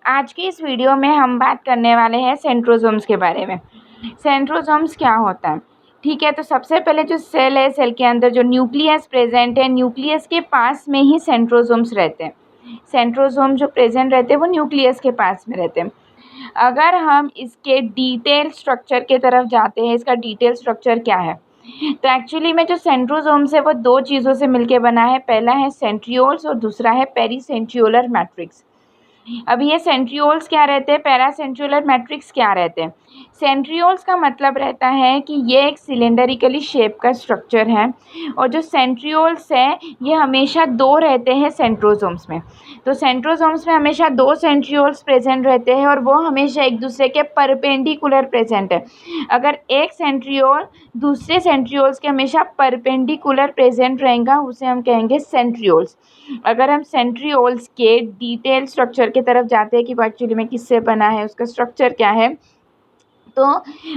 आज की इस वीडियो में हम बात करने वाले हैं सेंट्रोसोम्स के बारे में। सेंट्रोसोम्स क्या होता है? ठीक है, तो सबसे पहले जो सेल है, सेल के अंदर जो न्यूक्लियस प्रेजेंट है, न्यूक्लियस के पास में ही सेंट्रोसोम्स रहते हैं। सेंट्रोसोम जो प्रेजेंट रहते हैं वो न्यूक्लियस के पास में रहते हैं। अगर हम इसके डिटेल स्ट्रक्चर के तरफ जाते हैं, इसका डिटेल स्ट्रक्चर क्या है, तो एक्चुअली में जो सेंट्रोसोम्स है वो दो चीज़ों से मिलके बना है। पहला है सेंट्रियोल्स और दूसरा है पेरीसेंट्रियोलर मैट्रिक्स। अब ये सेंट्रियोल्स क्या रहते हैं, पैरासेंट्रियोलर मैट्रिक्स क्या रहते हैं? सेंट्रियोल्स का मतलब रहता है कि ये एक सिलेंडरिकली शेप का स्ट्रक्चर है और जो सेंट्रियोल्स है ये हमेशा दो रहते हैं सेंट्रोसोम्स में। तो सेंट्रोसोम्स में हमेशा दो सेंट्रियोल्स प्रेजेंट रहते हैं और वो हमेशा एक दूसरे के परपेंडिकुलर प्रेजेंट है। अगर एक सेंट्रियोल दूसरे सेंट्रियोल्स के हमेशा परपेंडिकुलर प्रेजेंट रहेगा उसे हम कहेंगे सेंट्रियोल्स। अगर हम सेंट्रियोल्स के डिटेल स्ट्रक्चर की तरफ जाते हैं कि वो एक्चुअली में किससे बना है, उसका स्ट्रक्चर क्या है, तो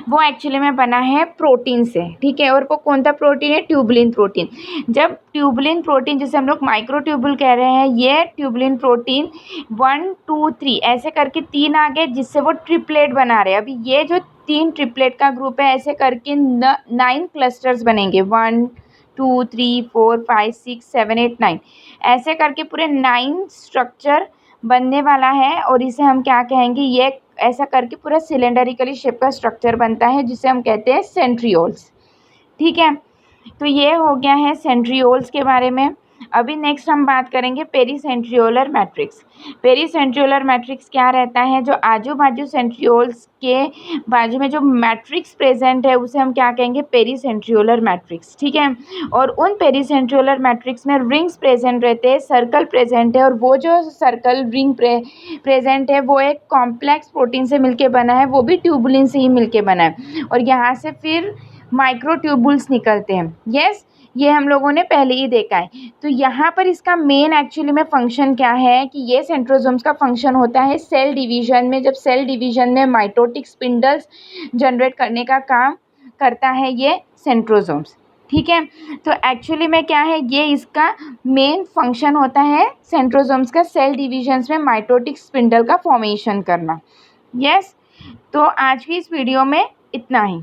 वो एक्चुअली में बना है प्रोटीन से। ठीक है, और वो कौन सा प्रोटीन है? Tubulin protein. जब ट्यूबुलिन प्रोटीन, जिसे हम लोग माइक्रोट्यूबुल कह रहे हैं, ये ट्यूबुलिन प्रोटीन 1 2 3 ऐसे करके 3 आ गए जिससे वो ट्रिपलेट बना रहे हैं। अभी ये जो 3 ट्रिपलेट का ग्रुप है, ऐसे करके 9 क्लस्टर्स बनेंगे। 1 2 3 4 5 6 7 8 9 ऐसे करके पूरे 9 स्ट्रक्चर बनने वाला है और इसे हम क्या कहेंगे? ये ऐसा करके पूरा सिलेंडरिकली शेप का स्ट्रक्चर बनता है जिसे हम कहते हैं सेंट्रियोल्स। ठीक है, तो ये हो गया है सेंट्रियोल्स के बारे में। अभी नेक्स्ट हम बात करेंगे पेरीसेंट्रियोलर मैट्रिक्स। पेरीसेंट्रियोलर मैट्रिक्स क्या रहता है? जो आजू बाजू सेंट्रियोल्स के बाजू में जो मैट्रिक्स प्रेजेंट है उसे हम क्या कहेंगे? Pericentriolar matrix. ठीक है, और उन पेरीसेंट्रियोलर मैट्रिक्स में रिंग्स प्रेजेंट रहते हैं, सर्कल प्रेजेंट है, और वो जो सर्कल रिंग प्रेजेंट है वो एक कॉम्प्लेक्स प्रोटीन से मिलके बना है, वो भी ट्यूबुलिन से ही मिलके बना है, और यहाँ से फिर माइक्रोट्यूबुल्स निकलते हैं। यस, ये हम लोगों ने पहले ही देखा है। तो यहाँ पर इसका मेन एक्चुअली में फंक्शन क्या है कि ये सेंट्रोसोम्स का फंक्शन होता है सेल डिवीजन में। जब सेल डिवीजन में माइटोटिक स्पिंडल्स जनरेट करने का काम करता है ये सेंट्रोसोम्स। ठीक है, तो एक्चुअली में क्या है, ये इसका मेन फंक्शन होता है सेंट्रोसोम्स का सेल डिविजन्स में माइटोटिक स्पिंडल का फॉर्मेशन करना। यस, तो आज की इस वीडियो में इतना ही।